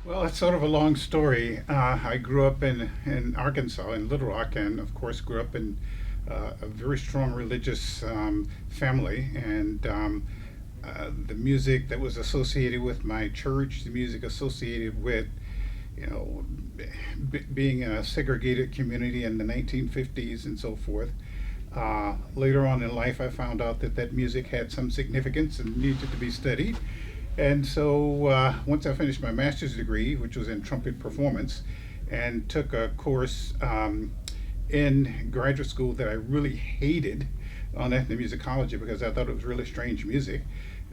Well, it's sort of a long story. I grew up in Arkansas, in Little Rock, and of course grew up in a very strong religious family. And the music that was associated with my church, the music associated with, you know, being in a segregated community in the 1950s and so forth. Later on in life, I found out that that music had some significance and needed to be studied. And so once I finished my master's degree, which was in trumpet performance, and took a course in graduate school that I really hated on ethnomusicology because I thought it was really strange music.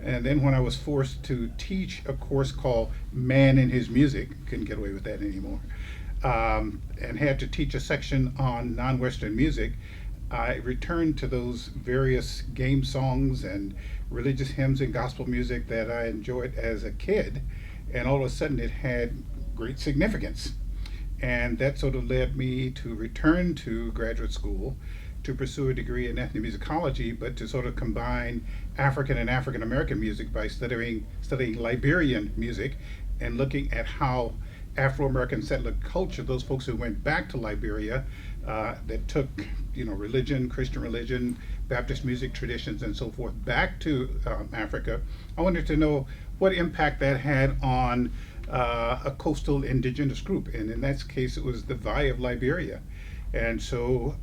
And then when I was forced to teach a course called Man and His Music, couldn't get away with that anymore, and had to teach a section on non-Western music, I returned to those various game songs and religious hymns and gospel music that I enjoyed as a kid, and all of a sudden it had great significance. And that sort of led me to return to graduate school to pursue a degree in ethnomusicology, but to sort of combine African and African American music by studying Liberian music and looking at how Afro American settler culture, those folks who went back to Liberia, that took religion, Christian religion, Baptist music traditions, and so forth back to Africa. I wanted to know what impact that had on a coastal indigenous group, and in that case, it was the Vai of Liberia. And so,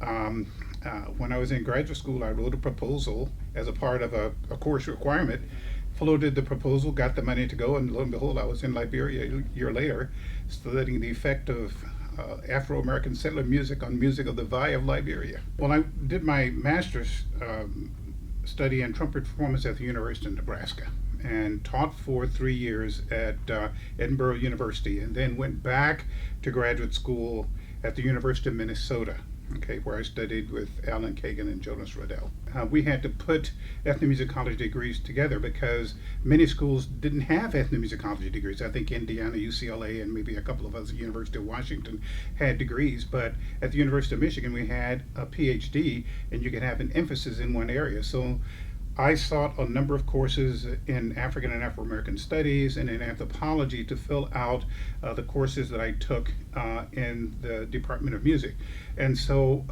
when I was in graduate school, I wrote a proposal as a part of a course requirement, floated the proposal, got the money to go, and lo and behold, I was in Liberia a year later, studying the effect of Afro-American settler music on music of the Vai of Liberia. Well, I did my master's study in trumpet performance at the University of Nebraska and taught for 3 years at Edinburgh University, and then went back to graduate school at the University of Minnesota, okay, where I studied with Alan Kagan and Jonas Riddell. We had to put ethnomusicology degrees together because many schools didn't have ethnomusicology degrees. I think Indiana, UCLA, and maybe a couple of others, University of Washington, had degrees, but at the University of Michigan we had a PhD, and you could have an emphasis in one area. So I sought a number of courses in African and Afro-American studies and in anthropology to fill out the courses that I took in the Department of Music. And so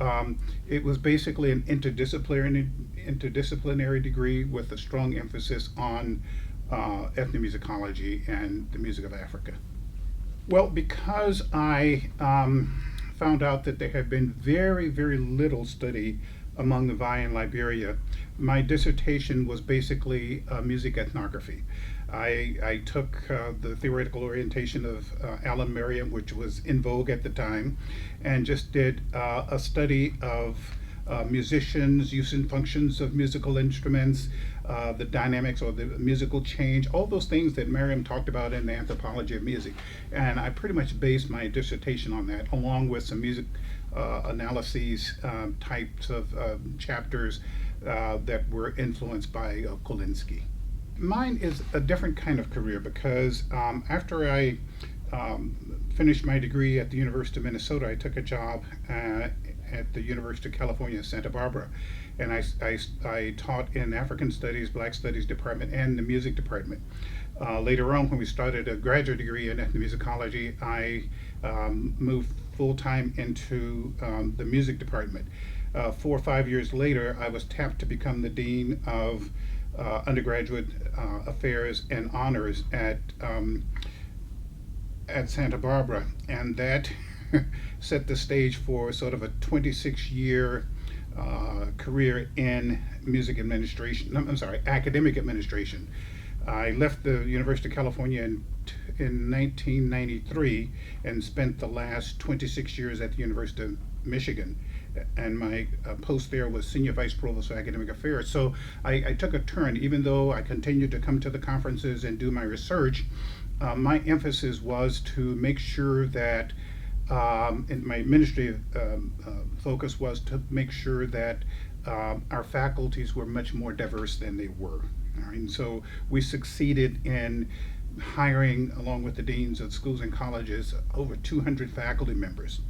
it was basically an interdisciplinary degree with a strong emphasis on ethnomusicology and the music of Africa. Well, because I found out that there had been very, very little study among the Vai in Liberia, my dissertation was basically music ethnography. I took the theoretical orientation of Alan Merriam, which was in vogue at the time, and just did a study of musicians, use and functions of musical instruments, the dynamics or the musical change, all those things that Merriam talked about in the anthropology of music. And I pretty much based my dissertation on that, along with some music analyses, types of chapters that were influenced by Kolinsky. Mine is a different kind of career because after I finished my degree at the University of Minnesota, I took a job at the University of California, Santa Barbara, and I taught in African Studies, Black Studies department, and the music department. Later on, when we started a graduate degree in ethnomusicology, I moved full-time into the music department. 4 or 5 years later, I was tapped to become the dean of undergraduate affairs and honors at Santa Barbara, and that set the stage for sort of a 26-year career in music administration. I'm sorry, academic administration. I left the University of California in 1993 and spent the last 26 years at the University of Michigan. And my post there was Senior Vice Provost for Academic Affairs. So I took a turn, even though I continued to come to the conferences and do my research. My emphasis was to make sure that, and my administrative focus was to make sure that our faculties were much more diverse than they were. All right? And so we succeeded in hiring, along with the deans of schools and colleges, over 200 faculty members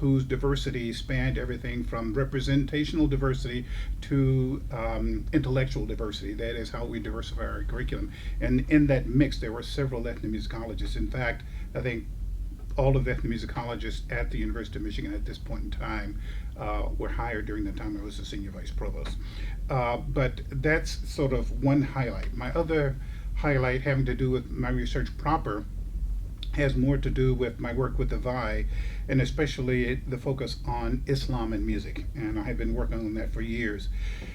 whose diversity spanned everything from representational diversity to intellectual diversity. That is how we diversify our curriculum. And in that mix, there were several ethnomusicologists. In fact, I think all of the ethnomusicologists at the University of Michigan at this point in time were hired during the time I was the senior vice provost. But that's sort of one highlight. My other highlight, having to do with my research proper, has more to do with my work with the VI, and especially the focus on Islam and music. And I have been working on that for years.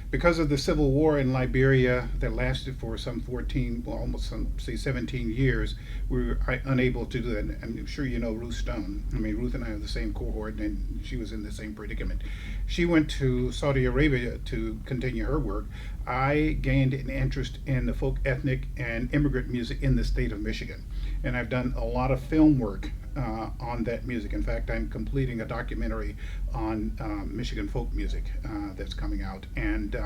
Because of the civil war in Liberia that lasted for some 14, well, almost some, say 17 years, we were unable to do that. And I'm sure you know Ruth Stone. I mean, Ruth and I are the same cohort, and she was in the same predicament. She went to Saudi Arabia to continue her work. I gained an interest in the folk, ethnic, and immigrant music in the state of Michigan. And I've done a lot of film work on that music. In fact, I'm completing a documentary on Michigan folk music that's coming out. And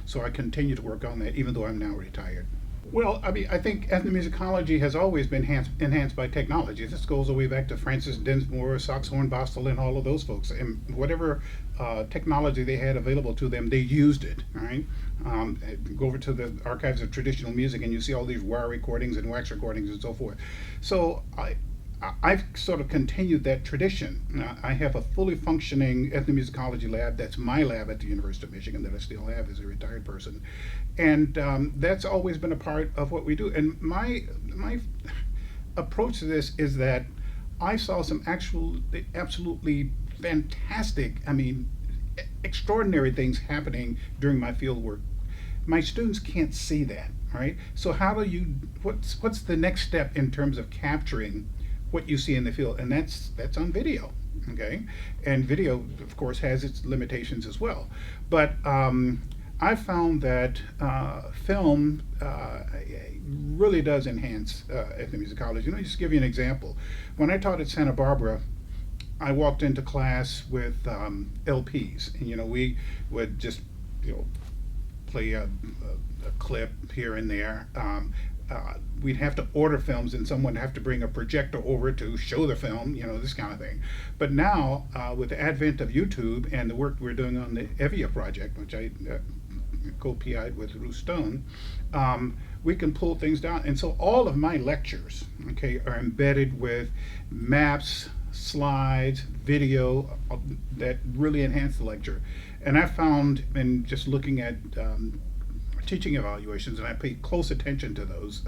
so I continue to work on that, even though I'm now retired. Well, I mean, I think ethnomusicology has always been enhanced by technology. This goes all the way back to Francis Dinsmore, Sax Hornbostel, and all of those folks. And whatever technology they had available to them, they used it. Right? Go over to the archives of traditional music, and you see all these wire recordings and wax recordings and so forth. So I've sort of continued that tradition. I have a fully functioning ethnomusicology lab. That's my lab at the University of Michigan that I still have as a retired person. And that's always been a part of what we do. And my approach to this is that I saw some absolutely fantastic, I mean, extraordinary things happening during my field work. My students can't see that, all right? So how do you, what's the next step in terms of capturing what you see in the field? And that's on video, okay? And video, of course, has its limitations as well. But I found that film really does enhance ethnomusicology. You know, just to give you an example. When I taught at Santa Barbara, I walked into class with LPs, and you know, we would just, you know, play a clip here and there. We'd have to order films, and someone would have to bring a projector over to show the film, you know, this kind of thing. But now, with the advent of YouTube and the work we're doing on the Evia project, which I co-PI'd with Ruth Stone, we can pull things down. And so all of my lectures, okay, are embedded with maps, slides, video that really enhance the lecture. And I found, in just looking at teaching evaluations, and I pay close attention to those,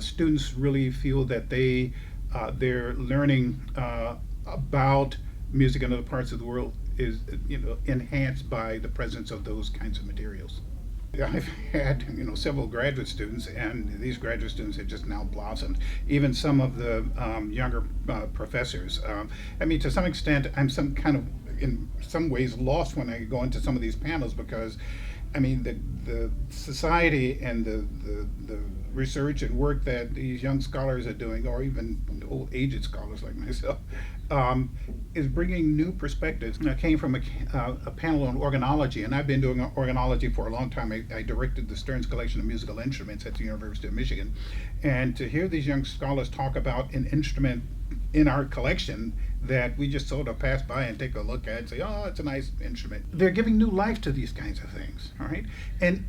students really feel that they're learning about music in other parts of the world is, you know, enhanced by the presence of those kinds of materials. I've had, you know, several graduate students, and these graduate students have just now blossomed. Even some of the younger professors. I mean, to some extent, I'm some kind of, in some ways, lost when I go into some of these panels, because I mean, the society and the research and work that these young scholars are doing, or even old aged scholars like myself, is bringing new perspectives. I came from a panel on organology, and I've been doing organology for a long time. I directed the Stearns Collection of Musical Instruments at the University of Michigan. And to hear these young scholars talk about an instrument in our collection that we just sort of pass by and take a look at and say, oh, it's a nice instrument. They're giving new life to these kinds of things, all right? And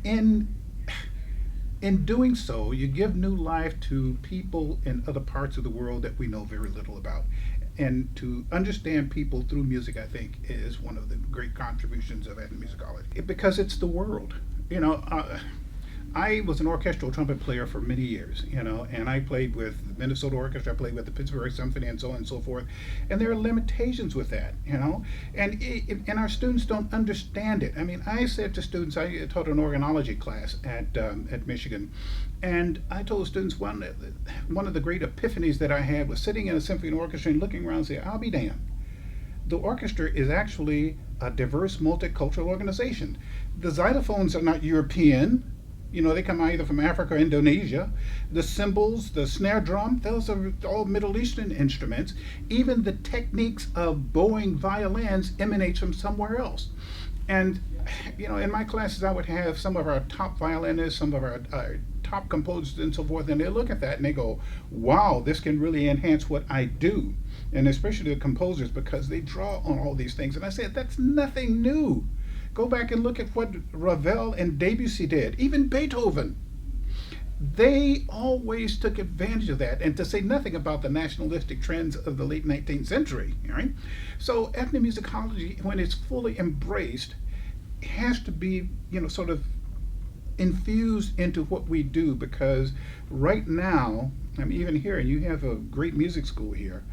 in doing so, you give new life to people in other parts of the world that we know very little about. And to understand people through music, I think, is one of the great contributions of ethnomusicology. Because it's the world. You know, I was an orchestral trumpet player for many years, you know, and I played with the Minnesota Orchestra, I played with the Pittsburgh Symphony, and so on and so forth. And there are limitations with that, you know, and our students don't understand it. I mean, I said to students, I taught an organology class at Michigan, and I told students one of the great epiphanies that I had was sitting in a symphony orchestra and looking around and saying, I'll be damned. The orchestra is actually a diverse, multicultural organization. The xylophones are not European. You know, they come either from Africa or Indonesia. The cymbals, the snare drum, those are all Middle Eastern instruments. Even the techniques of bowing violins emanates from somewhere else. And, you know, in my classes, I would have some of our top violinists, some of our top composers and so forth, and they look at that and they go, wow, this can really enhance what I do. And especially the composers, because they draw on all these things. And I said, that's nothing new. Go back and look at what Ravel and Debussy did, even Beethoven. they always took advantage of that, and to say nothing about the nationalistic trends of the late 19th century, right? So ethnomusicology, when it's fully embraced, has to be, sort of infused into what we do, because right now, I'm even here, and you have a great music school here,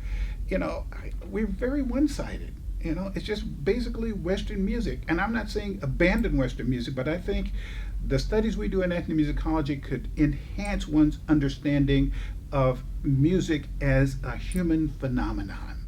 we're very one-sided. It's just basically Western music. And I'm not saying abandon Western music, but I think the studies we do in ethnomusicology could enhance one's understanding of music as a human phenomenon.